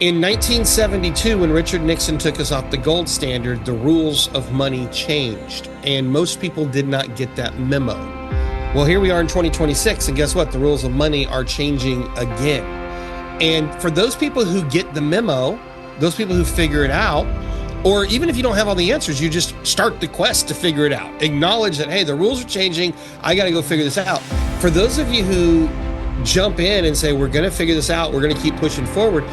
In 1972, when Richard Nixon took us off the gold standard, the rules of money changed, and most people did not get that memo. Well, here we are in 2026, and guess what? The rules of money are changing again. And for those people who get the memo, those people who figure it out, or even if you don't have all the answers, you just start the quest to figure it out. Acknowledge that, hey, the rules are changing. I got to go figure this out. For those of you who jump in and say, we're going to figure this out, we're going to keep pushing forward,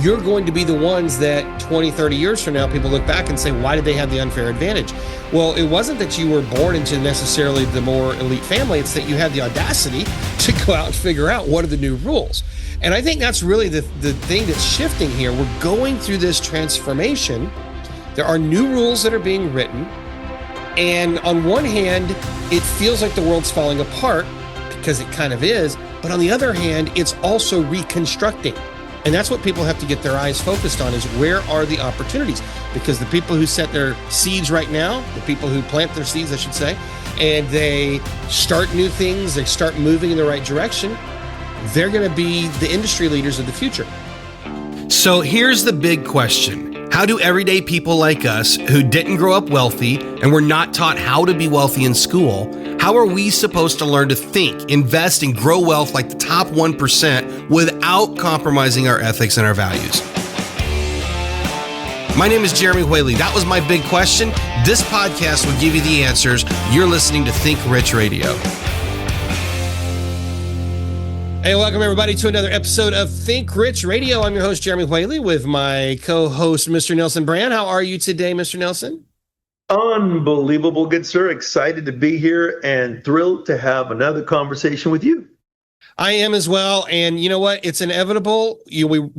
you're going to be the ones that 20, 30 years from now, people look back and say, why did they have the unfair advantage? Well, it wasn't that you were born into necessarily the more elite family. It's that you had the audacity to go out and figure out what are the new rules. And I think that's really the thing that's shifting here. We're going through this transformation. There are new rules that are being written. And on one hand, it feels like the world's falling apart because it kind of is. But on the other hand, it's also reconstructing. And that's what people have to get their eyes focused on, is where are the opportunities? Because the people who set their seeds right now, the people who plant their seeds, I should say, and they start new things, they start moving in the right direction, they're going to be the industry leaders of the future. So here's the big question. How do everyday people like us who didn't grow up wealthy and were not taught how to be wealthy in school, how are we supposed to learn to think, invest, and grow wealth like the top 1% without compromising our ethics and our values? My name is Jeremy Whaley. That was my big question. This podcast will give you the answers. You're listening to Think Rich Radio. Hey, welcome everybody to another episode of Think Rich Radio. I'm your host, Jeremy Whaley, with my co-host, Mr. Nelson Bran. How are you today, Mr. Nelson? Unbelievable, good sir. Excited to be here and thrilled to have another conversation with you. I am as well. And you know what? It's inevitable.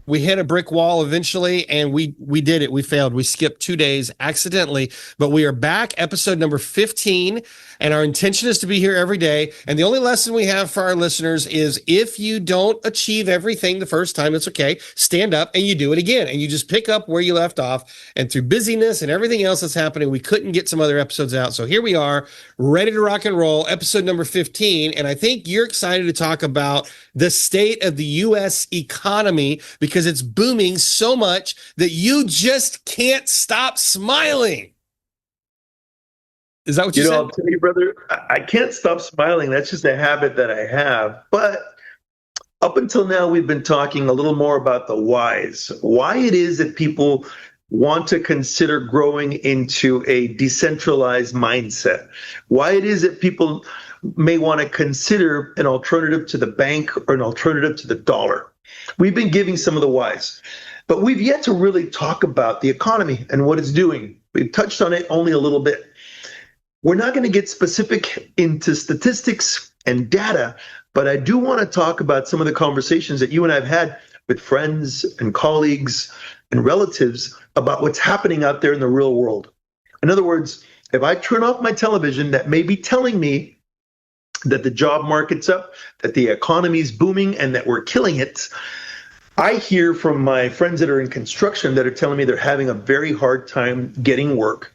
We hit a brick wall eventually, and we did it. We failed. We skipped 2 days accidentally, but we are back, episode number 15. And our intention is to be here every day. And the only lesson we have for our listeners is if you don't achieve everything the first time, it's okay. Stand up and you do it again. And you just pick up where you left off. And through busyness and everything else that's happening, we couldn't get some other episodes out. So here we are, ready to rock and roll, episode number 15. And I think you're excited to talk about the state of the U.S. economy because it's booming so much that you just can't stop smiling. Is that what you said? I'll tell you, brother, I can't stop smiling. That's just a habit that I have. But up until now, we've been talking a little more about the whys. Why it is that people want to consider growing into a decentralized mindset. Why it is that people may want to consider an alternative to the bank or an alternative to the dollar. We've been giving some of the whys. But we've yet to really talk about the economy and what it's doing. We've touched on it only a little bit. We're not going to get specific into statistics and data, but I do want to talk about some of the conversations that you and I have had with friends and colleagues and relatives about what's happening out there in the real world. In other words, if I turn off my television, that may be telling me that the job market's up, that the economy's booming, and that we're killing it. I hear from my friends that are in construction that are telling me they're having a very hard time getting work.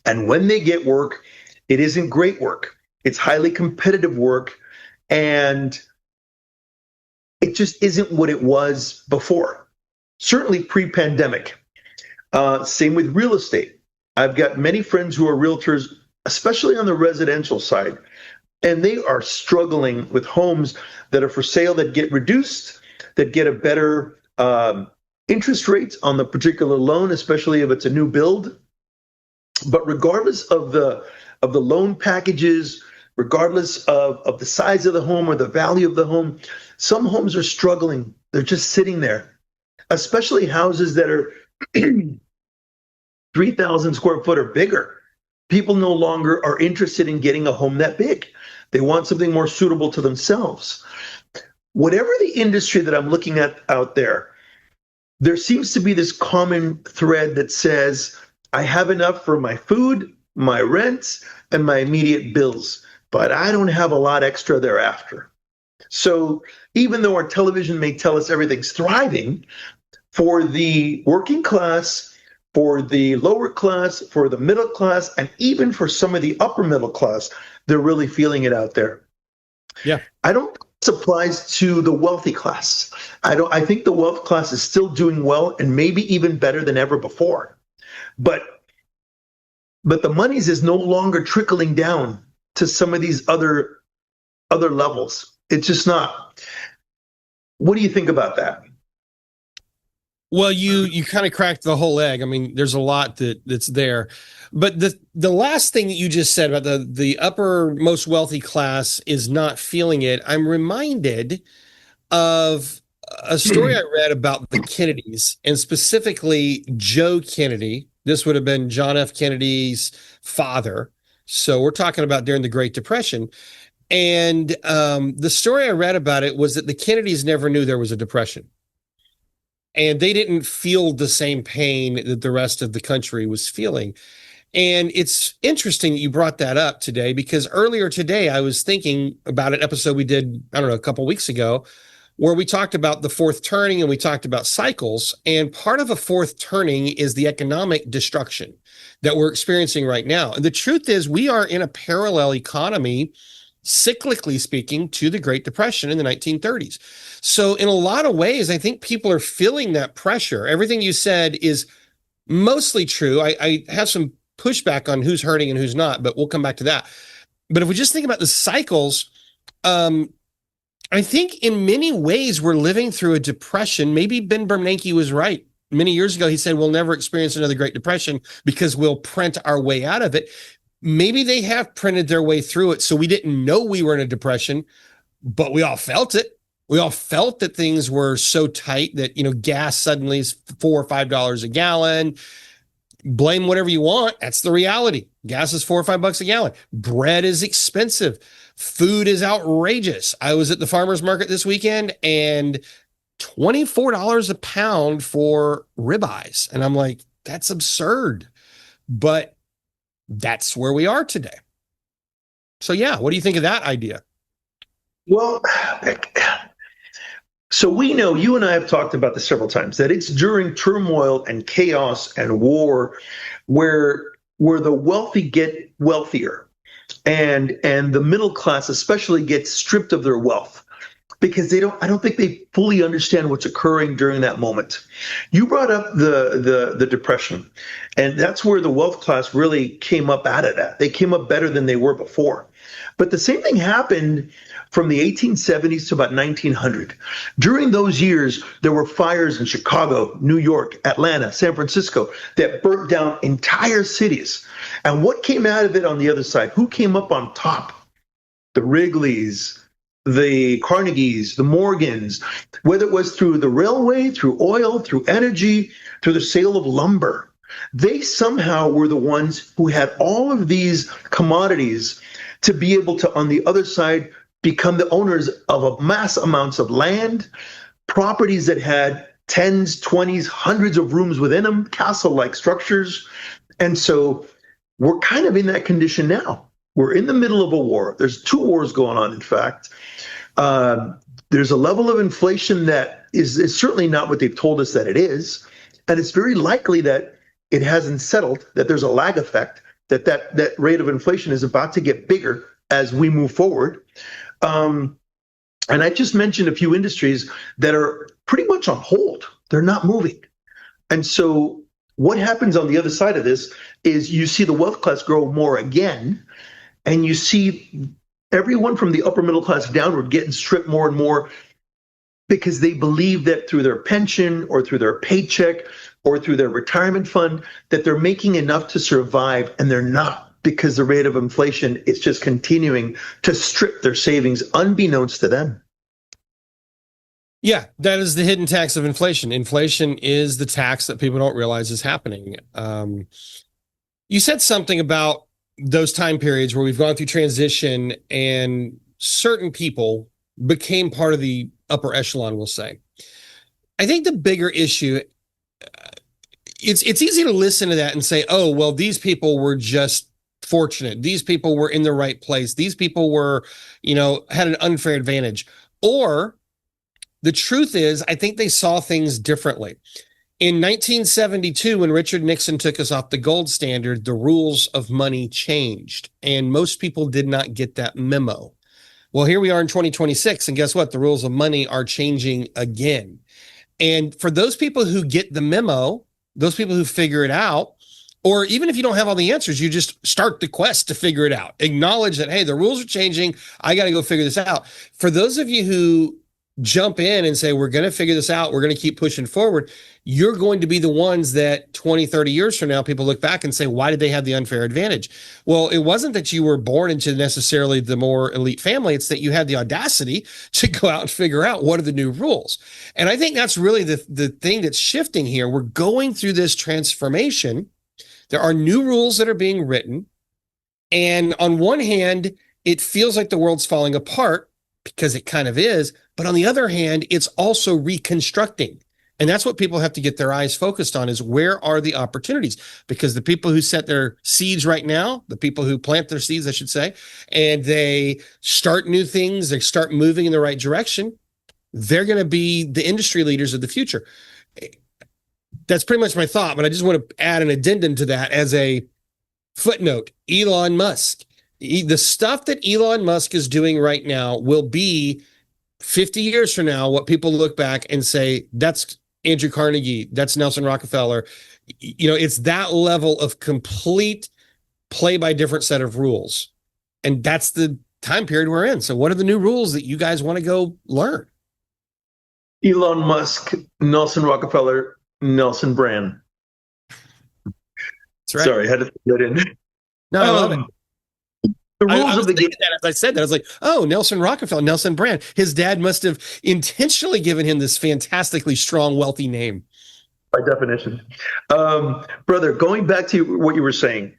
And when they get work, it isn't great work. It's highly competitive work, and it just isn't what it was before. Certainly pre-pandemic. Same with real estate. I've got many friends who are realtors, especially on the residential side, and they are struggling with homes that are for sale that get reduced, that get a better interest rate on the particular loan, especially if it's a new build. But regardless of the loan packages, regardless of the size of the home or the value of the home, some homes are struggling. They're just sitting there, especially houses that are 3,000 square foot or bigger. People no longer are interested in getting a home that big. They want something more suitable to themselves. Whatever the industry that I'm looking at out there, there seems to be this common thread that says, I have enough for my food, my rent, and my immediate bills, but I don't have a lot extra thereafter. So even though our television may tell us everything's thriving, for the working class, for the lower class, for the middle class, and even for some of the upper middle class, they're really feeling it out there. Yeah. I don't This applies to the wealthy class. I think the wealth class is still doing well and maybe even better than ever before. But the monies is no longer trickling down to some of these other levels. It's just not. What do you think about that? Well, you kind of cracked the whole egg. I mean, there's a lot that's there. But the last thing that you just said about the upper most wealthy class is not feeling it, I'm reminded of a story I read about the Kennedys, and specifically Joe Kennedy. This would have been John F. Kennedy's father. So we're talking about during the Great Depression. And the story I read about it was that the Kennedys never knew there was a depression. And they didn't feel the same pain that the rest of the country was feeling. And it's interesting that you brought that up today, because earlier today I was thinking about an episode we did, I don't know, a couple of weeks ago, where we talked about the fourth turning and we talked about cycles. And part of a fourth turning is the economic destruction that we're experiencing right now. And the truth is, we are in a parallel economy, cyclically speaking, to the Great Depression in the 1930s. So in a lot of ways, I think people are feeling that pressure. Everything you said is mostly true. I have some pushback on who's hurting and who's not, but we'll come back to that. But if we just think about the cycles, I think in many ways we're living through a depression. Maybe Ben Bernanke was right. Many years ago, he said, we'll never experience another Great Depression because we'll print our way out of it. Maybe they have printed their way through it, so we didn't know we were in a depression, but we all felt it. We all felt that things were so tight that, gas suddenly is $4 or $5 a gallon. Blame whatever you want. That's the reality. Gas is $4 or $5 a gallon. Bread is expensive. Food is outrageous. I was at the farmer's market this weekend and $24 a pound for ribeyes. And I'm like, that's absurd. But that's where we are today. So yeah, what do you think of that idea? Well, so we know, you and I have talked about this several times, that it's during turmoil and chaos and war where the wealthy get wealthier and the middle class especially gets stripped of their wealth, because I don't think they fully understand what's occurring during that moment. You brought up the Depression, and that's where the wealth class really came up out of that. They came up better than they were before. But the same thing happened from the 1870s to about 1900. During those years, there were fires in Chicago, New York, Atlanta, San Francisco that burnt down entire cities. And what came out of it on the other side? Who came up on top? The Wrigleys, the Carnegies, the Morgans, whether it was through the railway, through oil, through energy, through the sale of lumber. They somehow were the ones who had all of these commodities to be able to, on the other side, become the owners of mass amounts of land, properties that had 10s, 20s, hundreds of rooms within them, castle-like structures. And so we're kind of in that condition now. We're in the middle of a war. There's 2 wars going on, in fact. There's a level of inflation that is certainly not what they've told us that it is. And it's very likely that it hasn't settled, that there's a lag effect, that rate of inflation is about to get bigger as we move forward. And I just mentioned a few industries that are pretty much on hold. They're not moving. And so what happens on the other side of this is you see the wealth class grow more again, and you see everyone from the upper middle class downward getting stripped more and more, because they believe that through their pension or through their paycheck or through their retirement fund, that they're making enough to survive, and they're not, because the rate of inflation is just continuing to strip their savings unbeknownst to them. Yeah, that is the hidden tax of inflation. Inflation is the tax that people don't realize is happening. You said something about those time periods where we've gone through transition and certain people became part of the upper echelon, we'll say. I think the bigger issue, it's easy to listen to that and say, oh, well, these people were just fortunate. These people were in the right place. These people were, had an unfair advantage. Or the truth is, I think they saw things differently. In 1972, when Richard Nixon took us off the gold standard, the rules of money changed, and most people did not get that memo. Well, here we are in 2026, and guess what? The rules of money are changing again. And for those people who get the memo, those people who figure it out, or even if you don't have all the answers, you just start the quest to figure it out. Acknowledge that, hey, the rules are changing. I got to go figure this out. For those of you who jump in and say, we're going to figure this out, we're going to keep pushing forward, you're going to be the ones that 20, 30 years from now, people look back and say, why did they have the unfair advantage? Well, it wasn't that you were born into necessarily the more elite family. It's that you had the audacity to go out and figure out what are the new rules. And I think that's really the thing that's shifting here. We're going through this transformation. There are new rules that are being written. And on one hand, it feels like the world's falling apart because it kind of is. But on the other hand, it's also reconstructing. And that's what people have to get their eyes focused on, is where are the opportunities? Because the people who set their seeds right now, the people who plant their seeds, I should say, and they start new things, they start moving in the right direction, they're going to be the industry leaders of the future. That's pretty much my thought, but I just want to add an addendum to that as a footnote. Elon Musk. The stuff that Elon Musk is doing right now will be 50 years from now what people look back and say, that's Andrew Carnegie, that's Nelson Rockefeller. It's that level of complete play by different set of rules. And that's the time period we're in. So what are the new rules that you guys want to go learn? Elon Musk, Nelson Rockefeller, Nelson Bran. That's right. Sorry, I had to put that in. No, I love it. The rules of the game. As I said that, I was like, oh, Nelson Rockefeller, Nelson Bran. His dad must have intentionally given him this fantastically strong, wealthy name. By definition. Brother, going back to what you were saying,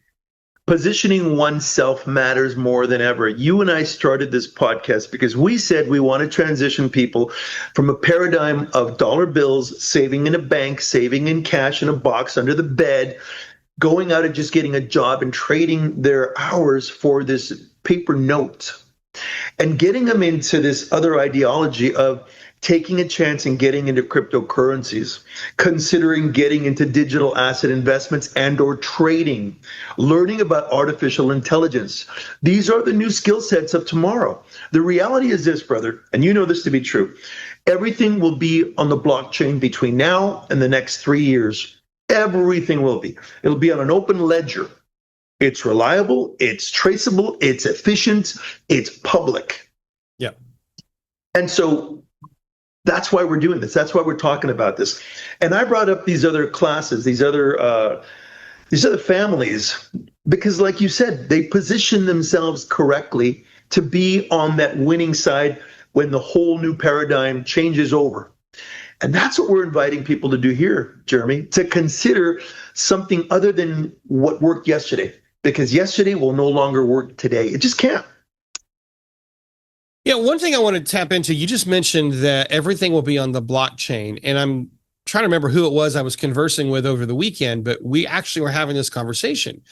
positioning oneself matters more than ever. You and I started this podcast because we said we want to transition people from a paradigm of dollar bills, saving in a bank, saving in cash in a box under the bed, going out and just getting a job and trading their hours for this paper note, and getting them into this other ideology of taking a chance and getting into cryptocurrencies, considering getting into digital asset investments and or trading, learning about artificial intelligence. These are the new skill sets of tomorrow. The reality is this, brother, and you know this to be true. Everything will be on the blockchain between now and the next 3 years. Everything will be. It'll be on an open ledger. It's reliable, it's traceable, it's efficient, it's public. Yeah. And so that's why we're doing this. That's why we're talking about this. And I brought up these other classes, these other families, because like you said, they position themselves correctly to be on that winning side when the whole new paradigm changes over. And that's what we're inviting people to do here, Jeremy, to consider something other than what worked yesterday, because yesterday will no longer work today. It just can't. Yeah, one thing I want to tap into, you just mentioned that everything will be on the blockchain, and I'm trying to remember who it was I was conversing with over the weekend, but we actually were having this conversation.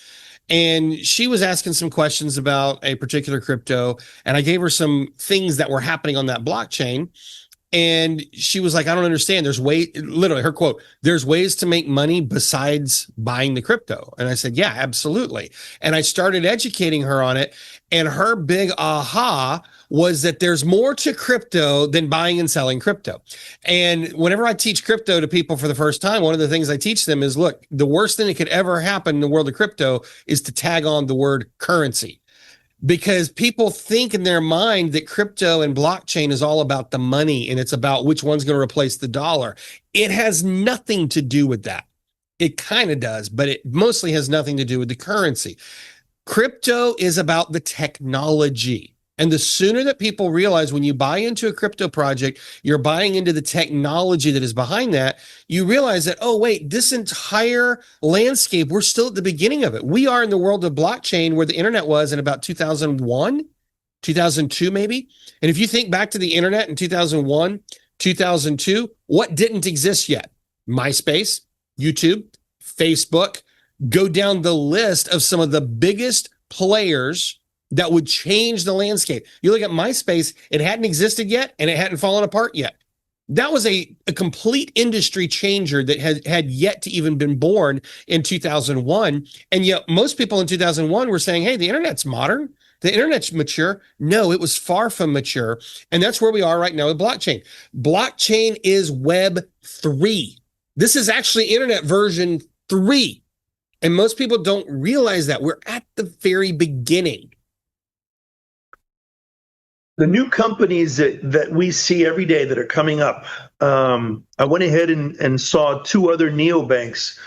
And she was asking some questions about a particular crypto, and I gave her some things that were happening on that blockchain. And she was like, I don't understand. Literally her quote, there's ways to make money besides buying the crypto. And I said, yeah, absolutely. And I started educating her on it. And her big aha was that there's more to crypto than buying and selling crypto. And whenever I teach crypto to people for the first time, one of the things I teach them is, look, the worst thing that could ever happen in the world of crypto is to tag on the word currency. Because people think in their mind that crypto and blockchain is all about the money and it's about which one's going to replace the dollar. It has nothing to do with that. It kind of does, but it mostly has nothing to do with the currency. Crypto is about the technology. And the sooner that people realize when you buy into a crypto project, you're buying into the technology that is behind that, you realize that, oh, wait, this entire landscape, we're still at the beginning of it. We are in the world of blockchain where the internet was in about 2001, 2002, maybe. And if you think back to the internet in 2001, 2002, what didn't exist yet? MySpace, YouTube, Facebook. Go down the list of some of the biggest players that would change the landscape. You look at MySpace, it hadn't existed yet, and it hadn't fallen apart yet. That was a complete industry changer that had yet to even been born in 2001. And yet most people in 2001 were saying, hey, the internet's modern. The internet's mature. No, it was far from mature. And that's where we are right now with blockchain. Blockchain is Web 3. This is actually internet version 3. And most people don't realize that. We're at the very beginning. The new companies that we see every day that are coming up, I went ahead and saw 2 other neobanks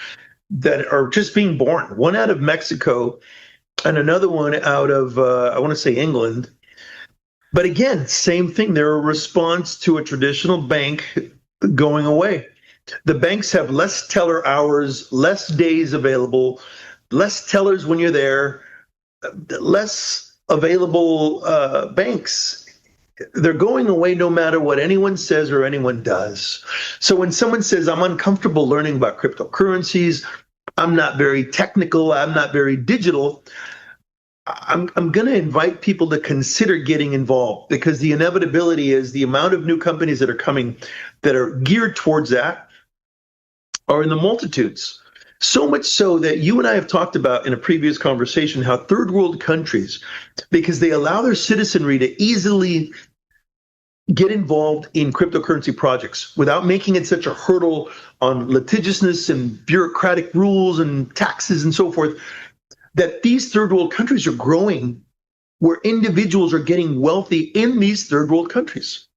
that are just being born. One out of Mexico and another one out of, I want to say England. But again, same thing. They're a response to a traditional bank going away. The banks have less teller hours, less days available, less tellers when you're there, less available banks. They're going away no matter what anyone says or anyone does. So when someone says, I'm uncomfortable learning about cryptocurrencies, I'm not very technical, I'm not very digital, I'm going to invite people to consider getting involved, because the inevitability is the amount of new companies that are coming that are geared towards that are in the multitudes. So much so that you and I have talked about in a previous conversation how third world countries, because they allow their citizenry to easily get involved in cryptocurrency projects without making it such a hurdle on litigiousness and bureaucratic rules and taxes and so forth, that these third world countries are growing where individuals are getting wealthy in these third world countries.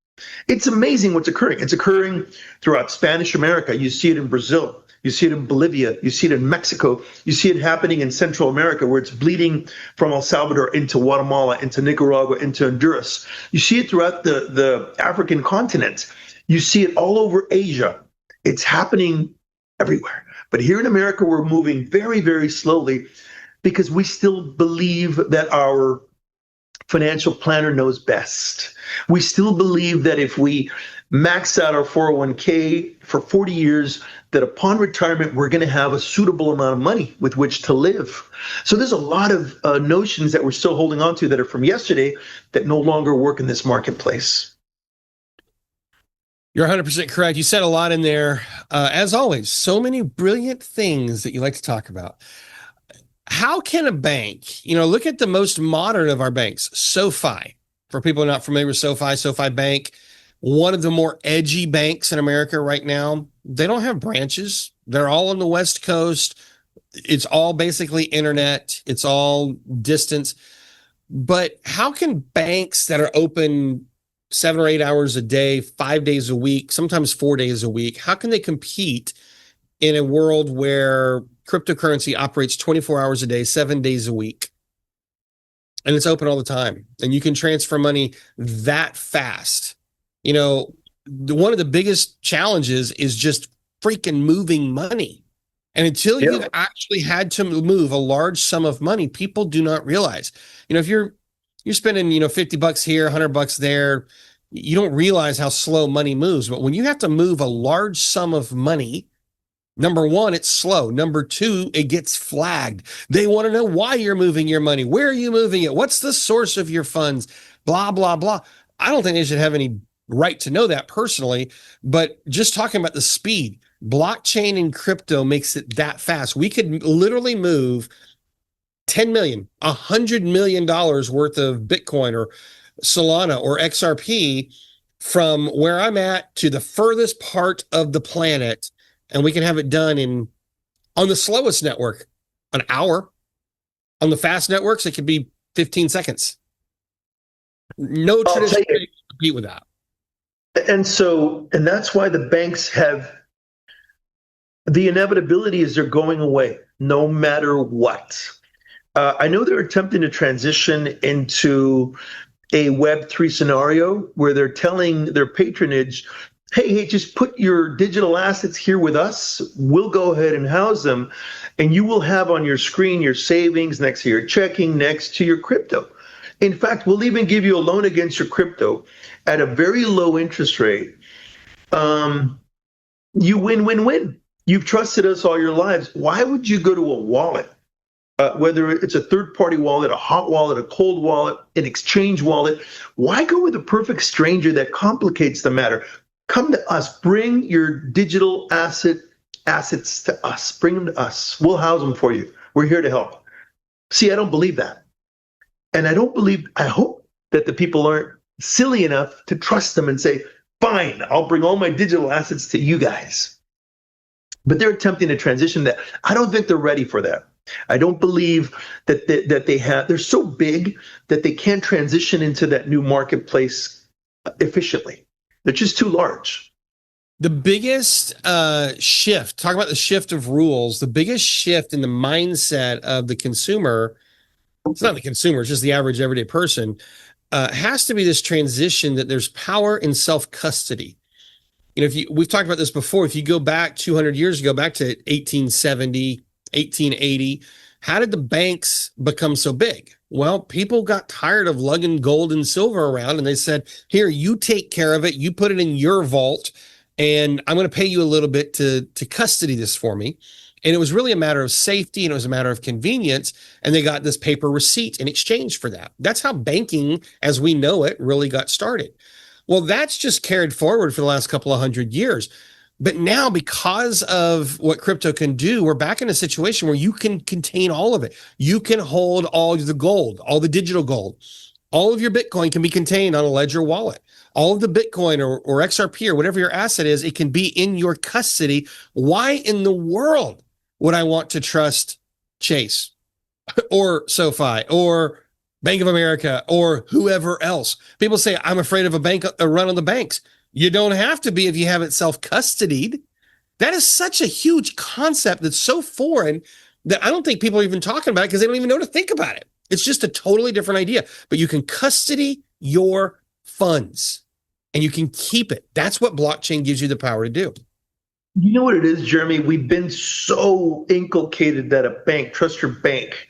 It's amazing what's occurring. It's occurring throughout Spanish America. You see it in Brazil. You see it in Bolivia. You see it in Mexico. You see it happening in Central America, where it's bleeding from El Salvador into Guatemala, into Nicaragua, into Honduras. You see it throughout the African continent. You see it all over Asia. It's happening everywhere. But here in America, we're moving very, very slowly because we still believe that our financial planner knows best. We still believe that if we max out our 401k for 40 years, that upon retirement, we're going to have a suitable amount of money with which to live. So there's a lot of notions that we're still holding on to that are from yesterday that no longer work in this marketplace. You're 100% correct. You said a lot in there. As always, so many brilliant things that you like to talk about. How can a bank, look at the most modern of our banks, SoFi. For people not familiar with SoFi Bank, one of the more edgy banks in America right now. They don't have branches. They're all on the West Coast. It's all basically internet. It's all distance. But how can banks that are open 7 or 8 hours a day, 5 days a week, sometimes 4 days a week, how can they compete in a world where cryptocurrency operates 24 hours a day, 7 days a week, and it's open all the time, and you can transfer money that fast? One of the biggest challenges is just freaking moving money. And until you've actually had to move a large sum of money, people do not realize, if you're spending, $50 here, $100 there, you don't realize how slow money moves. But when you have to move a large sum of money, number one, it's slow. Number two, it gets flagged. They want to know why you're moving your money. Where are you moving it? What's the source of your funds? Blah, blah, blah. I don't think they should have any right to know that personally, but just talking about the speed, blockchain and crypto makes it that fast. We could literally move 10 million, $100 million worth of Bitcoin or Solana or XRP from where I'm at to the furthest part of the planet. And we can have it done on the slowest network, an hour. On the fast networks, it could be 15 seconds. No traditional way to compete with that. And that's why the banks have the inevitability is they're going away no matter what. I know they're attempting to transition into a Web3 scenario where they're telling their patronage, hey, just put your digital assets here with us. We'll go ahead and house them. And you will have on your screen your savings next to your checking, next to your crypto. In fact, we'll even give you a loan against your crypto at a very low interest rate. You win. You've trusted us all your lives. Why would you go to a wallet, whether it's a third-party wallet, a hot wallet, a cold wallet, an exchange wallet? Why go with a perfect stranger that complicates the matter? Come to us. Bring your digital assets to us. Bring them to us. We'll house them for you. We're here to help. See, I don't believe that. And I hope that the people aren't silly enough to trust them and say, fine, I'll bring all my digital assets to you guys. But they're attempting to transition that. I don't think they're ready for that. I don't believe that they're so big that they can't transition into that new marketplace efficiently. They're just too large. The biggest shift, talk about the shift of rules, the biggest shift in the mindset of the consumer, it's not the consumer, it's just the average everyday person, has to be this transition that there's power in self-custody. You know, we've talked about this before. If you go back 200 years ago, back to 1870, 1880, how did the banks become so big? Well, people got tired of lugging gold and silver around, and they said, here, you take care of it. You put it in your vault, and I'm going to pay you a little bit to custody this for me. And it was really a matter of safety, and it was a matter of convenience. And they got this paper receipt in exchange for that. That's how banking, as we know it, really got started. Well, that's just carried forward for the last couple of 100 years. But now, because of what crypto can do, we're back in a situation where you can contain all of it. You can hold all the gold, all the digital gold. All of your Bitcoin can be contained on a Ledger wallet. All of the Bitcoin or XRP or whatever your asset is, it can be in your custody. Why in the world would I want to trust Chase or SoFi or Bank of America or whoever else? People say, I'm afraid of a run on the banks. You don't have to be if you have it self-custodied. That is such a huge concept that's so foreign that I don't think people are even talking about it because they don't even know to think about it. It's just a totally different idea. But you can custody your funds and you can keep it. That's what blockchain gives you the power to do. You know what it is, Jeremy? We've been so inculcated that a bank, trust your bank.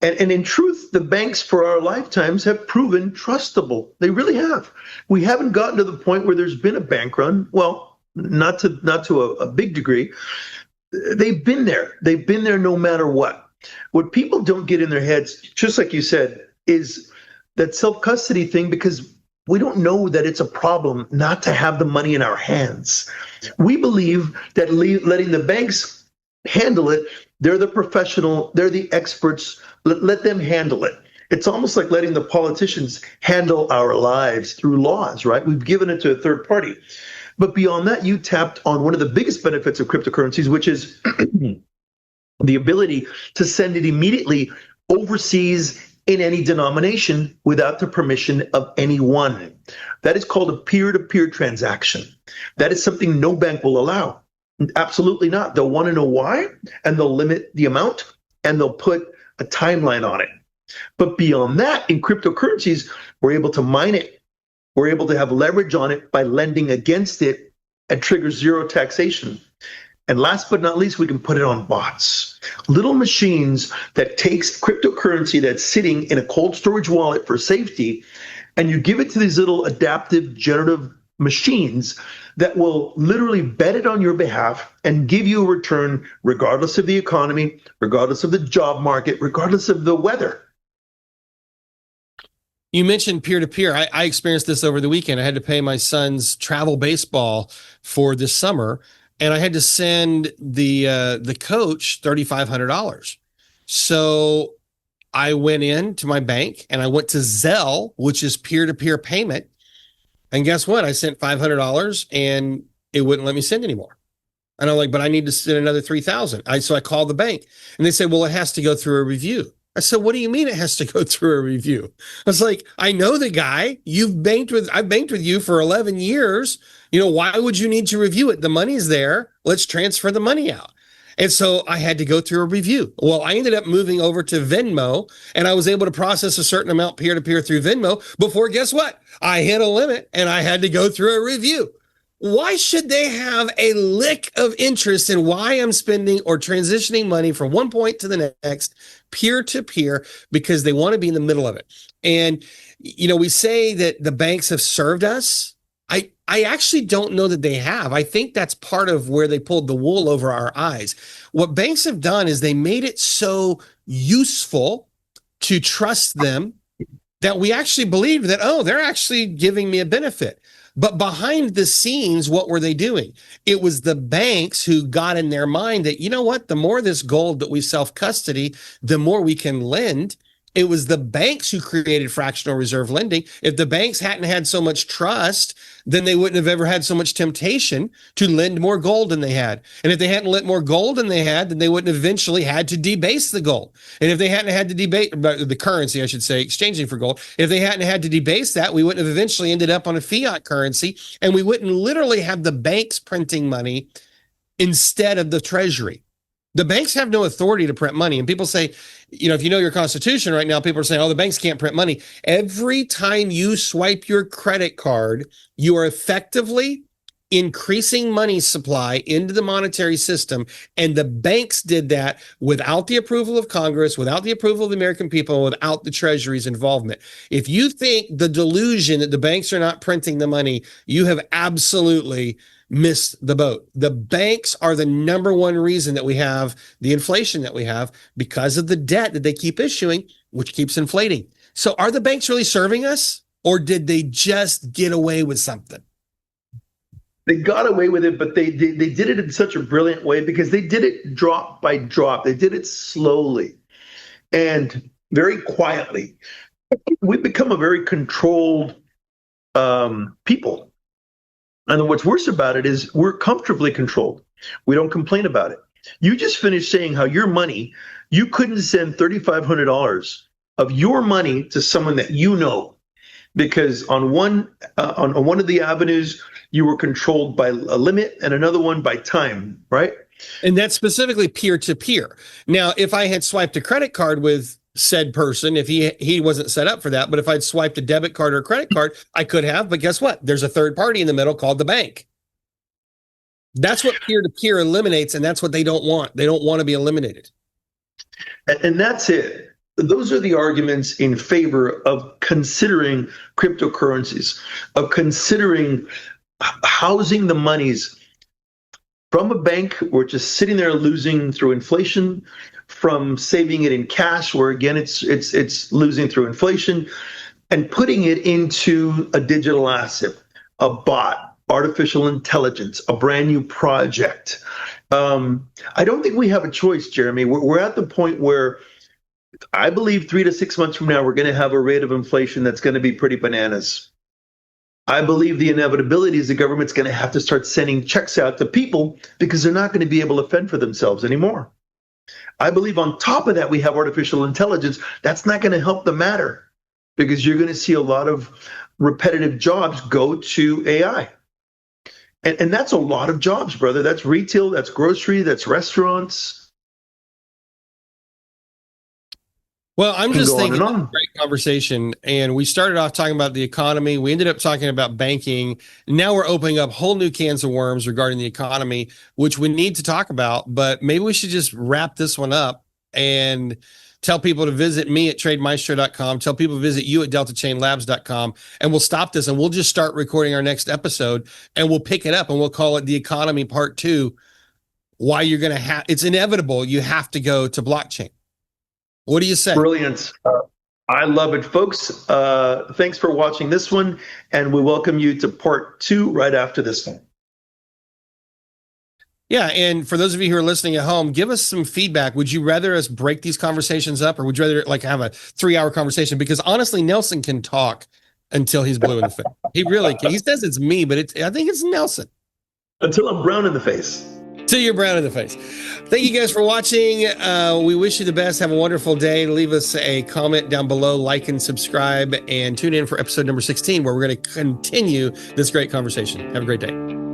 And in truth, the banks for our lifetimes have proven trustable. They really have. We haven't gotten to the point where there's been a bank run. Well, not to a big degree. They've been there. They've been there no matter what. What people don't get in their heads, just like you said, is that self-custody thing, because we don't know that it's a problem not to have the money in our hands. We believe that letting the banks handle it, they're the professional, they're the experts, let them handle it. It's almost like letting the politicians handle our lives through laws, right? We've given it to a third party. But beyond that, you tapped on one of the biggest benefits of cryptocurrencies, which is the ability to send it immediately overseas in any denomination without the permission of anyone. That is called a peer-to-peer transaction. That is something no bank will allow. Absolutely not. They'll want to know why, and they'll limit the amount, and they'll put a timeline on it. But beyond that, in cryptocurrencies, we're able to mine it. We're able to have leverage on it by lending against it and trigger zero taxation. And last but not least, we can put it on bots. Little machines that takes cryptocurrency that's sitting in a cold storage wallet for safety, and you give it to these little adaptive generative machines that will literally bet it on your behalf and give you a return regardless of the economy, regardless of the job market, regardless of the weather. You mentioned peer-to-peer. I experienced this over the weekend. I had to pay my son's travel baseball for this summer, and I had to send the coach $3,500. So I went in to my bank and I went to Zelle, which is peer-to-peer payment. And guess what? I sent $500 and it wouldn't let me send anymore. And I'm like, but I need to send another $3,000. So I called the bank and they said, well, it has to go through a review. I said, what do you mean it has to go through a review? I was like, I know the guy. I've banked with you for 11 years. You know, why would you need to review it? The money's there. Let's transfer the money out. And so I had to go through a review. Well, I ended up moving over to Venmo, and I was able to process a certain amount peer-to-peer through Venmo before, guess what? I hit a limit, and I had to go through a review. Why should they have a lick of interest in why I'm spending or transitioning money from one point to the next, peer-to-peer, because they want to be in the middle of it? And, you know, we say that the banks have served us. I actually don't know that they have. I think that's part of where they pulled the wool over our eyes. What banks have done is they made it so useful to trust them that we actually believed that, oh, they're actually giving me a benefit. But behind the scenes, what were they doing? It was the banks who got in their mind that, you know what, the more this gold that we self-custody, the more we can lend. It was the banks who created fractional reserve lending. If the banks hadn't had so much trust, then they wouldn't have ever had so much temptation to lend more gold than they had. And if they hadn't lent more gold than they had, then they wouldn't have eventually had to debase the gold. And if they hadn't had to debate the currency, I should say, exchanging for gold, if they hadn't had to debase that, we wouldn't have eventually ended up on a fiat currency, and we wouldn't literally have the banks printing money instead of the treasury. The banks have no authority to print money. And people say, if you know your Constitution right now, people are saying, oh, the banks can't print money. Every time you swipe your credit card, you are effectively increasing money supply into the monetary system. And the banks did that without the approval of Congress, without the approval of the American people, without the Treasury's involvement. If you think the delusion that the banks are not printing the money, you have absolutely missed the boat. The banks are the number one reason that we have the inflation that we have, because of the debt that they keep issuing, which keeps inflating. So are the banks really serving us, or did they just get away with something? They got away with it, but they did it in such a brilliant way because they did it drop by drop. They did it slowly and very quietly. We've become a very controlled people. And what's worse about it is we're comfortably controlled. We don't complain about it. You just finished saying how your money, you couldn't send $3,500 of your money to someone that you know, because on one of the avenues you were controlled by a limit and another one by time, right? And that's specifically peer-to-peer. Now, if I had swiped a credit card with said person, if he wasn't set up for that, but if I'd swiped a debit card or a credit card, I could have. But guess what? There's a third party in the middle called the bank. That's what peer-to-peer eliminates, and that's what they don't want. They don't want to be eliminated. And that's it. Those are the arguments in favor of considering cryptocurrencies, of considering housing the monies from a bank or just sitting there losing through inflation, from saving it in cash, where again it's losing through inflation, and putting it into a digital asset, a bot, artificial intelligence, a brand new project. I don't think we have a choice, Jeremy. We're at the point where I believe 3 to 6 months from now, we're going to have a rate of inflation that's going to be pretty bananas. I believe the inevitability is the government's going to have to start sending checks out to people because they're not going to be able to fend for themselves anymore. I believe on top of that, we have artificial intelligence. That's not going to help the matter because you're going to see a lot of repetitive jobs go to AI. And that's a lot of jobs, brother. That's retail, that's grocery, that's restaurants. Well, I'm just thinking it's a great conversation, and we started off talking about the economy. We ended up talking about banking. Now we're opening up whole new cans of worms regarding the economy, which we need to talk about, but maybe we should just wrap this one up and tell people to visit me at trademaestro.com, tell people to visit you at deltachainlabs.com, and we'll stop this and we'll just start recording our next episode, and we'll pick it up and we'll call it the economy part 2. Why you're going to have, it's inevitable, you have to go to blockchain. What do you say? Brilliant. I love it, folks. Thanks for watching this one, and we welcome you to part 2 right after this one. Yeah, and for those of you who are listening at home, give us some feedback. Would you rather us break these conversations up, or would you rather like have a 3-hour conversation? Because honestly, Nelson can talk until he's blue in the face. He really can. He says it's me, but I think it's Nelson. Until I'm brown in the face. Till you're brown in the face. Thank you guys for watching. We wish you the best. Have a wonderful day. Leave us a comment down below, like and subscribe, and tune in for episode number 16, where we're going to continue this great conversation. Have a great day.